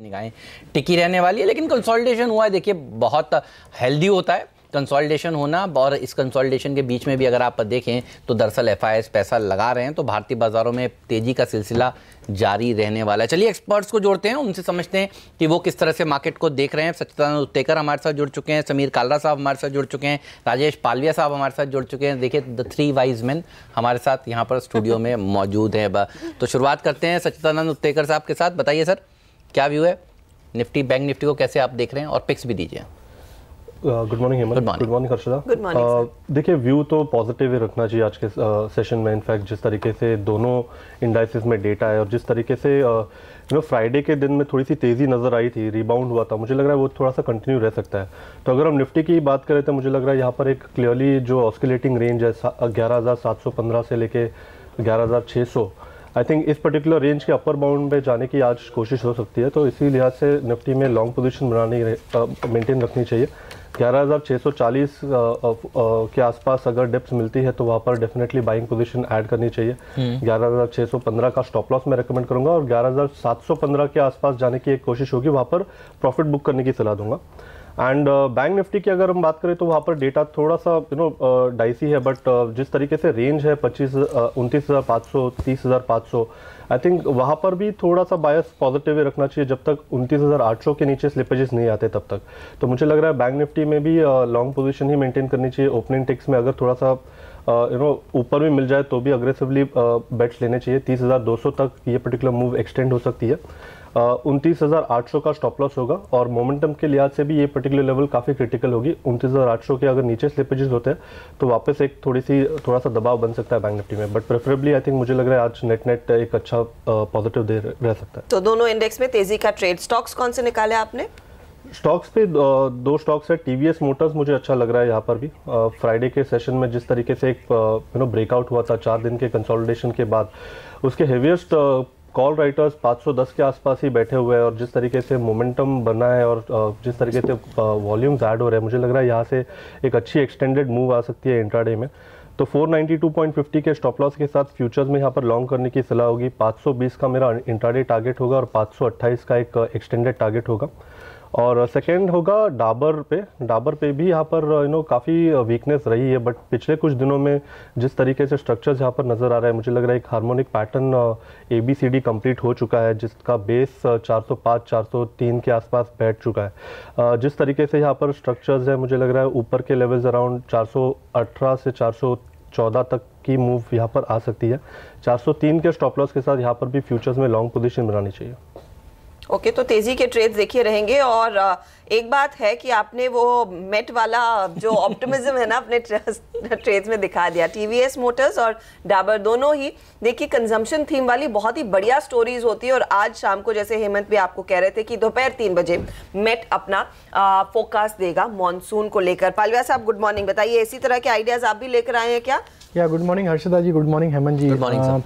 निगाहें टिकी रहने वाली है, लेकिन कंसोलिडेशन हुआ है, देखिए बहुत हेल्दी होता है कंसोलिडेशन होना। और इस कंसोलिडेशन के बीच में भी अगर आप देखें तो दरअसल एफआईआईज पैसा लगा रहे हैं, तो भारतीय बाजारों में तेजी का सिलसिला जारी रहने वाला है। चलिए एक्सपर्ट्स को जोड़ते हैं, उनसे समझते हैं कि वो किस तरह से मार्केट को देख रहे हैं। सच्चिदानंद उत्तेकर हमारे साथ जुड़ चुके हैं, समीर कालरा साहब हमारे साथ जुड़ चुके हैं, राजेश पालविया साहब हमारे साथ जुड़ चुके हैं। देखिए द थ्री वाइज मैन हमारे साथ यहाँ पर स्टूडियो में मौजूद है। तो शुरुआत करते हैं सच्चिदानंद उत्तेकर साहब के साथ। बताइए सर, क्या व्यू है निफ्टी, बैंक निफ्टी को कैसे आप देख रहे हैं और पिक्स भी दीजिए। Good morning Hemant, good morning Harshada. Good morning. देखिए व्यू तो पॉजिटिव ही रखना चाहिए आज के सेशन में। इनफैक्ट जिस तरीके से दोनों इंडाइसेस में डेटा है और जिस तरीके से फ्राइडे के दिन में थोड़ी सी तेज़ी नज़र आई थी, रिबाउंड हुआ था, मुझे लग रहा है वो थोड़ा सा कंटिन्यू रह सकता है। तो अगर हम निफ्टी की बात करें तो मुझे लग रहा है यहाँ पर एक क्लियरली जो ऑस्किलेटिंग रेंज है 11,715 से लेके 11,600, आई थिंक इस पर्टिकुलर रेंज के अपर बाउंड पे जाने की आज कोशिश हो सकती है। तो इसी लिहाज से निफ्टी में लॉन्ग पोजीशन मेंटेन रखनी चाहिए। 11,640 के आसपास अगर डिप्स मिलती है तो वहाँ पर डेफिनेटली बाइंग पोजीशन ऐड करनी चाहिए। 11,615 का स्टॉप लॉस मैं रेकमेंड करूंगा और 11,715 के आसपास जाने की एक कोशिश होगी, वहाँ पर प्रॉफिट बुक करने की सलाह दूंगा। एंड बैंक निफ्टी की अगर हम बात करें तो वहाँ पर डेटा थोड़ा सा डाइसी है, बट जिस तरीके से रेंज है 29,500 30,500, आई थिंक वहाँ पर भी थोड़ा सा बायस पॉजिटिव रखना चाहिए जब तक 29,800 के नीचे स्लिपेजेस नहीं आते तब तक। तो मुझे लग रहा है बैंक निफ्टी में भी लॉन्ग पोजीशन ही मेंटेन करनी चाहिए। ओपनिंग टिक्स में अगर थोड़ा सा ऊपर भी मिल जाए तो भी अग्रेसिवली बेट्स लेने चाहिए। 30,200 तक ये पर्टिकुलर मूव एक्सटेंड हो सकती है। 29,800 का स्टॉप लॉस होगा और मोमेंटम के लिहाज से भी ये पर्टिकुलर लेवल काफ़ी क्रिटिकल होगी। 29,800 के अगर नीचे स्लिपेजेस होते हैं तो वापस एक थोड़ा सा दबाव बन सकता है बैंक निफ्टी में, बट प्रेफरेबली आई थिंक मुझे लग रहा है आज नेट एक अच्छा पॉजिटिव डे रह सकता है। तो दोनों इंडेक्स में तेजी का ट्रेड। स्टॉक्स कौन से निकाले आपने? स्टॉक्स पे दो स्टॉक्स है। टीवीएस मोटर्स मुझे अच्छा लग रहा है यहाँ पर भी। फ्राइडे के सेशन में जिस तरीके से एक ब्रेकआउट हुआ था 4 दिन के कंसोलिडेशन के बाद, उसके हेवीएस्ट कॉल राइटर्स 510 के आसपास ही बैठे हुए हैं और जिस तरीके से मोमेंटम बना है और जिस तरीके से वॉल्यूम्स ऐड हो रहे हैं, मुझे लग रहा है यहाँ से एक अच्छी एक्सटेंडेड मूव आ सकती है इंट्राडे में। तो 492.50 के स्टॉप लॉस के साथ फ्यूचर्स में यहाँ पर लॉन्ग करने की सलाह होगी। 520 का मेरा इंट्राडे टारगेट होगा और 528 का एक एक्सटेंडेड टारगेट होगा। और सेकेंड होगा डाबर पे भी यहाँ पर काफ़ी वीकनेस रही है, बट पिछले कुछ दिनों में जिस तरीके से स्ट्रक्चर्स यहाँ पर नज़र आ रहा है, मुझे लग रहा है एक हार्मोनिक पैटर्न ABCD कंप्लीट हो चुका है जिसका बेस 405-403 के आसपास बैठ चुका है। जिस तरीके से यहाँ पर स्ट्रक्चर्स है, मुझे लग रहा है ऊपर के लेवल्स अराउंड 418 से 414 तक की मूव यहाँ पर आ सकती है। 403 के स्टॉप लॉस के साथ यहाँ पर भी फ्यूचर्स में लॉन्ग पोजीशन बनानी चाहिए। ओके, तो तेजी के ट्रेड्स देखिए रहेंगे। और एक बात है कि आपने वो मेट वाला जो ऑप्टिमिज्म है ना अपने ट्रेड्स में दिखा दिया। टीवीएस मोटर्स और डाबर दोनों ही देखिए कंजम्पशन थीम वाली बहुत ही बढ़िया स्टोरीज होती है। और आज शाम को जैसे हेमंत भी आपको कह रहे थे कि दोपहर 3 बजे मेट अपना फोकास देगा मॉनसून को लेकर। पालविया साहब गुड मॉर्निंग, बताइए इसी तरह के आइडियाज आप भी लेकर आए हैं क्या? या good morning Harshada ji, good morning Hemant ji. Good morning.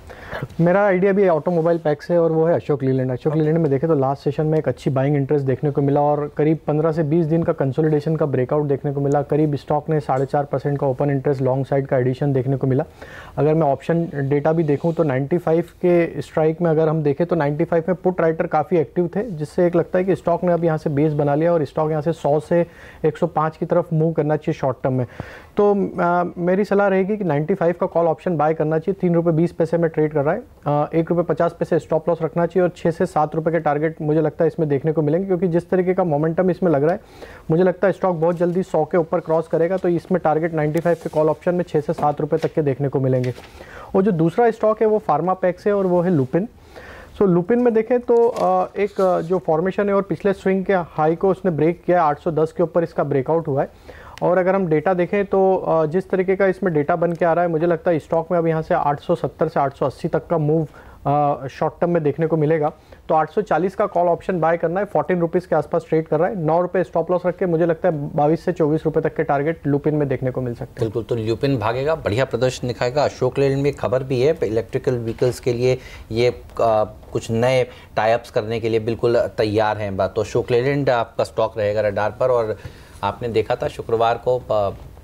मेरा आइडिया भी ऑटोमोबाइल पैक से और वो है अशोक लीलैंड में देखें तो लास्ट सेशन में एक अच्छी बाइंग इंटरेस्ट देखने को मिला और करीब 15 से 20 दिन का कंसोलिडेशन का ब्रेकआउट देखने को मिला। करीब स्टॉक ने 4.5% का ओपन इंटरेस्ट लॉन्ग साइड का एडिशन देखने को मिला। अगर मैं ऑप्शन डेटा भी देखूं तो 95 के स्ट्राइक में अगर हम देखें तो 95 में पुट राइटर काफ़ी एक्टिव थे, जिससे एक लगता है कि स्टॉक ने अब यहाँ से बेस बना लिया और स्टॉक यहाँ से 100 से 105 की तरफ मूव करना चाहिए शॉर्ट टर्म में। तो मेरी सलाह रहेगी कि 95 का कॉल ऑप्शन बाय करना चाहिए। 3 रुपये 20 पैसे में ट्रेड कर रहा है। 1 रुपये 50 पैसे स्टॉप लॉस रखना चाहिए और 6 से 7 रुपये के टारगेट मुझे लगता है इसमें देखने को मिलेंगे, क्योंकि जिस तरीके का मोमेंटम इसमें लग रहा है, मुझे लगता है स्टॉक बहुत जल्दी 100 के ऊपर क्रॉस करेगा। तो इसमें टारगेट 95 के कॉल ऑप्शन में 6 से 7 रुपये तक के देखने को मिलेंगे। और जो दूसरा स्टॉक है वो फार्मा पैक्स है और वो है लुपिन। सो लुपिन में देखें तो एक जो फॉर्मेशन है और पिछले स्विंग के हाई को उसने ब्रेक किया है, 810 के ऊपर इसका ब्रेकआउट हुआ है। और अगर हम डेटा देखें तो जिस तरीके का इसमें डेटा बन के आ रहा है, मुझे लगता है स्टॉक में अब यहाँ से 870 से 880 तक का मूव शॉर्ट टर्म में देखने को मिलेगा। तो 840 का कॉल ऑप्शन बाय करना है। 14 रुपीज़ के आसपास ट्रेड कर रहा है। 9 रुपये स्टॉप लॉस रख के मुझे लगता है 22 से 24 रुपये तक के टारगेट लुपिन में देखने को मिल सकते हैं। बिल्कुल, तो लुपिन भागेगा, बढ़िया प्रदर्शन दिखाएगा। अशोक लेलैंड में खबर भी है, इलेक्ट्रिकल व्हीकल्स के लिए ये कुछ नए टाइप्स करने के लिए बिल्कुल तैयार हैं। बात तो अशोक लेलैंड आपका स्टॉक रहेगा रडार पर। और आपने देखा था शुक्रवार को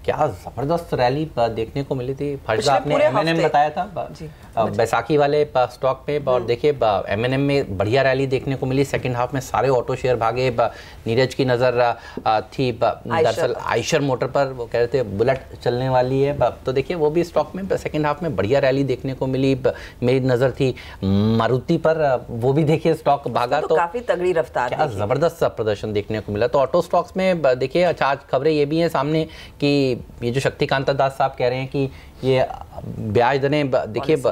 क्या जबरदस्त रैली देखने को मिली थी। फर्स्ट आपने पूरे एमएनएम हफ्ते। बताया था बैसाखी वाले स्टॉक पे, और देखिए एमएनएम में बढ़िया रैली देखने को मिली। सेकंड हाफ में सारे ऑटो शेयर भागे। नीरज की नज़र थी दरअसल आइशर मोटर पर, वो कह रहे थे बुलेट चलने वाली है। तो देखिए वो भी स्टॉक में सेकंड हाफ में बढ़िया रैली देखने को मिली। मेरी नज़र थी मारुति पर, वो भी देखिए स्टॉक भागा। तो काफी तगड़ी रफ्तार, क्या जबरदस्त प्रदर्शन देखने को मिला। तो ऑटो स्टॉक्स में देखिए अच्छा आज खबरें ये भी हैं सामने कि ये जो शक्तिकांता दास साहब कह रहे हैं कि ये ब्याज दरें देखिए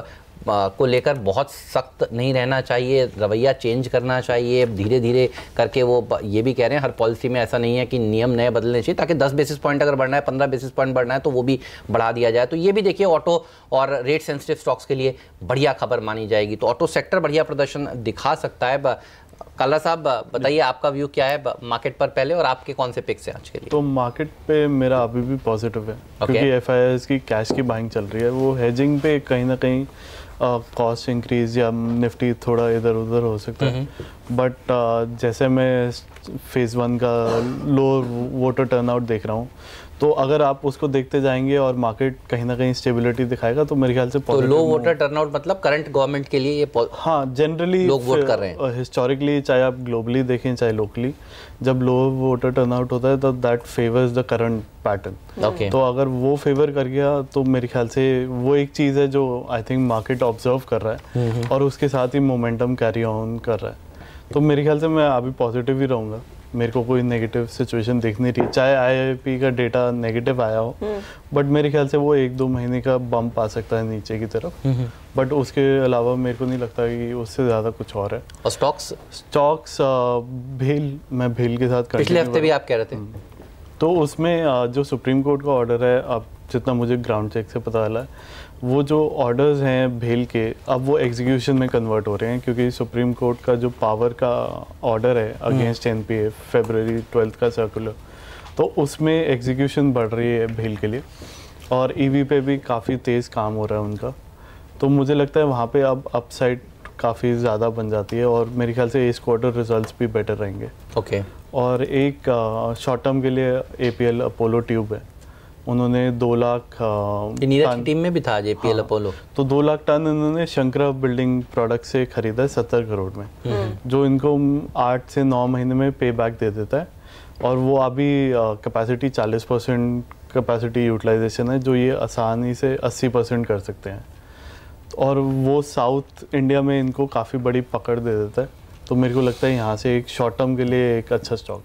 को लेकर बहुत सख्त नहीं रहना चाहिए, रवैया चेंज करना चाहिए धीरे धीरे करके। वो ये भी कह रहे हैं हर पॉलिसी में ऐसा नहीं है कि नियम नए बदलने चाहिए, ताकि 10 बेसिस पॉइंट अगर बढ़ना है, 15 बेसिस पॉइंट बढ़ना है तो वो भी बढ़ा दिया जाए। तो ये भी देखिए ऑटो और रेट सेंसिटिव स्टॉक्स के लिए बढ़िया खबर मानी जाएगी। तो ऑटो सेक्टर बढ़िया प्रदर्शन दिखा सकता है। काला साहब बताइए आपका व्यू क्या है मार्केट पर पहले, और आपके कौन से पिक्स हैं आज के लिए? तो मार्केट पे मेरा अभी भी पॉजिटिव है, क्योंकि एफआईआईज की कैश की बाइंग चल रही है। वो हेजिंग पे कहीं ना कहीं कॉस्ट इंक्रीज या निफ्टी थोड़ा इधर उधर हो सकता है, बट जैसे मैं फेज़ 1 का लो वोटर टर्नआउट देख रहा हूँ, तो अगर आप उसको देखते जाएंगे और मार्केट कहीं ना कहीं स्टेबिलिटी दिखाएगा तो मेरे ख्याल से तो लो वोटर टर्नआउट मतलब करंट गवर्नमेंट के लिए ये हाँ जनरली लोग वोट कर रहे हैं। हिस्टोरिकली चाहे आप ग्लोबली देखें चाहे लोकली, जब लो वोटर टर्नआउट होता है तो that favours the current pattern. तो अगर वो फेवर कर गया तो मेरे ख्याल से वो एक चीज़ है जो आई थिंक मार्केट ऑब्जर्व कर रहा है और उसके साथ ही मोमेंटम कैरी ऑन कर रहा है। तो मेरे ख्याल से मैं अभी पॉजिटिव ही रहूँगा, मेरे को कोई नेगेटिव सिचुएशन दिख नहीं रही। चाहे आईआईपी का डेटा नेगेटिव आया हो, बट मेरे ख्याल से वो 1-2 महीने का बम्प आ सकता है नीचे की तरफ, बट उसके अलावा मेरे को नहीं लगता कि उससे ज़्यादा कुछ और है। और स्टॉक्स मैं भेल के साथ पिछले हफ्ते भी आप कह रहे थे, तो उसमें जो सुप्रीम कोर्ट का ऑर्डर है, अब जितना मुझे ग्राउंड चेक से पता चला है, वो जो ऑर्डर्स हैं भेल के अब वो एग्जीक्यूशन में कन्वर्ट हो रहे हैं, क्योंकि सुप्रीम कोर्ट का जो पावर का ऑर्डर है अगेंस्ट एनपीए फरवरी 12 का सर्कुलर, तो उसमें एग्जीक्यूशन बढ़ रही है भेल के लिए, और ईवी पे भी काफ़ी तेज़ काम हो रहा है उनका। तो मुझे लगता है वहाँ पे अब अपसाइड काफ़ी ज़्यादा बन जाती है, और मेरे ख्याल से इस क्वार्टर रिजल्ट्स भी बेटर रहेंगे। और एक शॉर्ट टर्म के लिए एपीएल अपोलो ट्यूब है, उन्होंने 2 लाख नीरज की टीम में भी था एपीएल अपोलो, तो 2 लाख टन उन्होंने शंकरा बिल्डिंग प्रोडक्ट से खरीदा है 70 करोड़ में, जो इनको 8 से 9 महीने में पे बैक दे देता है। और वो अभी कैपेसिटी 40% कैपेसिटी यूटिलाइजेशन है, जो ये आसानी से 80% कर सकते हैं, और वो साउथ इंडिया में इनको काफ़ी बड़ी पकड़ दे देता है। तो मेरे को लगता है यहाँ से एक शॉर्ट टर्म के लिए एक अच्छा स्टॉक